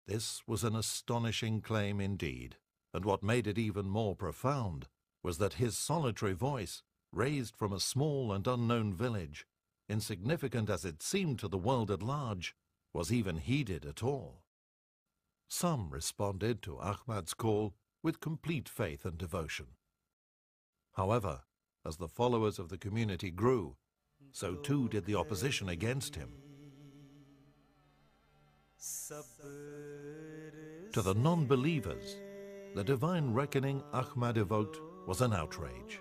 This was an astonishing claim indeed, and what made it even more profound was that his solitary voice, raised from a small and unknown village, insignificant as it seemed to the world at large, was even heeded at all. Some responded to Ahmad's call with complete faith and devotion. However, as the followers of the community grew, so too did the opposition against him. To the non-believers, the divine reckoning Ahmad evoked was an outrage.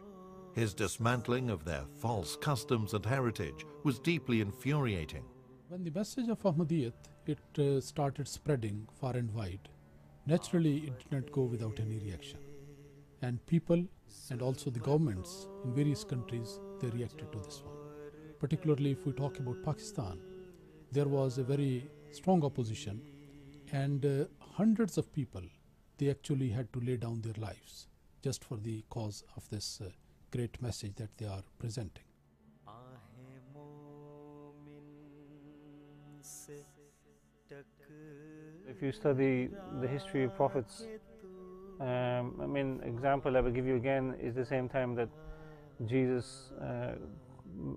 His dismantling of their false customs and heritage was deeply infuriating. When the message of Ahmadiyyat started spreading far and wide, naturally it did not go without any reaction. And people and also the governments in various countries, they reacted to this one. Particularly if we talk about Pakistan, there was a very strong opposition, and hundreds of people, they actually had to lay down their lives just for the cause of this great message that they are presenting. If you study the history of prophets, example I will give you again is the same time that Jesus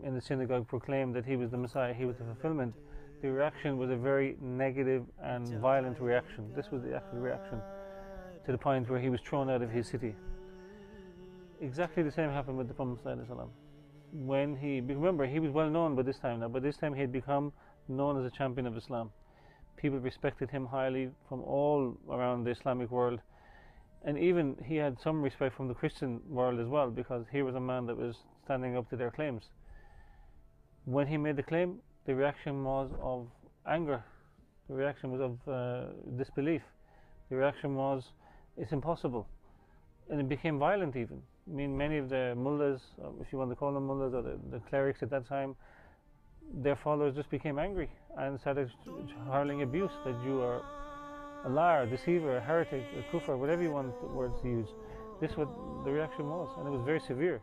in the synagogue proclaimed that he was the Messiah, he was the fulfillment. The reaction was a very negative and violent reaction. This was the actual reaction, to the point where he was thrown out of his city. Exactly the same happened with the Prophet ﷺ. When remember, he was well known by this time now, but this time he had become known as a champion of Islam. People respected him highly from all around the Islamic world, and even he had some respect from the Christian world as well, because he was a man that was standing up to their claims. When he made the claim, the reaction was of anger, the reaction was of disbelief, the reaction was, it's impossible, and it became violent even. I mean, many of the mullahs, if you want to call them mullahs, or the clerics at that time, their followers just became angry and started hurling abuse, that you are a liar, a deceiver, a heretic, a kufr, whatever you want the words to use. This is what the reaction was, and it was very severe.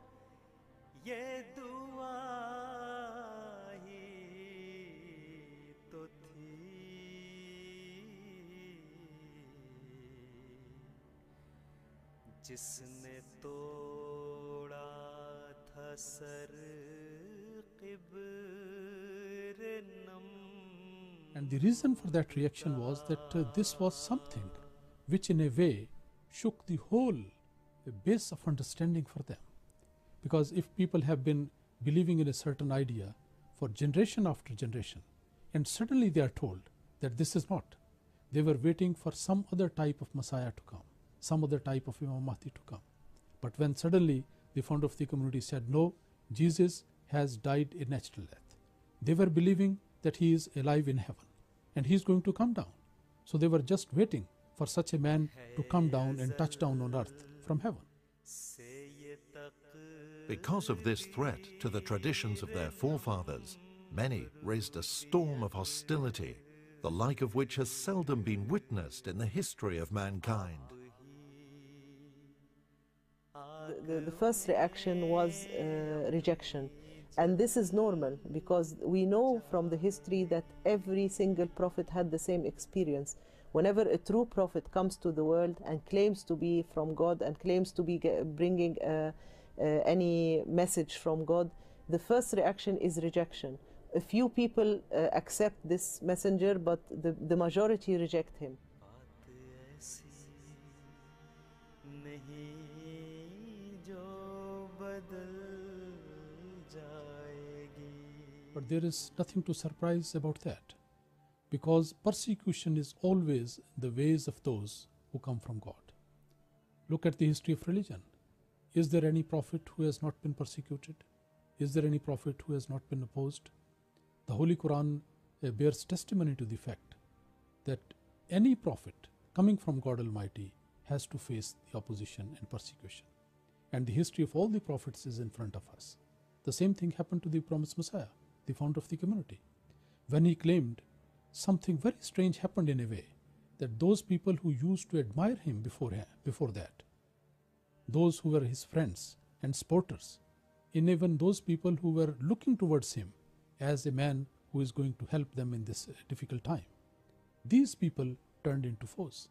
And the reason for that reaction was that this was something which in a way shook the whole base of understanding for them. Because if people have been believing in a certain idea for generation after generation, and suddenly they are told that this is not, they were waiting for some other type of Messiah to come, some other type of Imam Mahdi to come. But when suddenly the founder of the community said, no, Jesus has died a natural death, they were believing that he is alive in heaven and he is going to come down. So they were just waiting for such a man to come down and touch down on earth from heaven. Because of this threat to the traditions of their forefathers, many raised a storm of hostility, the like of which has seldom been witnessed in the history of mankind. The first reaction was rejection. And this is normal, because we know from the history that every single prophet had the same experience. Whenever a true prophet comes to the world and claims to be from God and claims to be bringing any message from God, the first reaction is rejection. A few people accept this messenger, but the majority reject him. But there is nothing to surprise about that, because persecution is always the ways of those who come from God. Look at the history of religion. Is there any prophet who has not been persecuted? Is there any prophet who has not been opposed? The Holy Quran bears testimony to the fact that any prophet coming from God Almighty has to face the opposition and persecution. And the history of all the prophets is in front of us. The same thing happened to the promised Messiah, the founder of the community. When he claimed, something very strange happened in a way, that those people who used to admire him before that, those who were his friends and supporters, and even those people who were looking towards him as a man who is going to help them in this difficult time, these people turned into foes.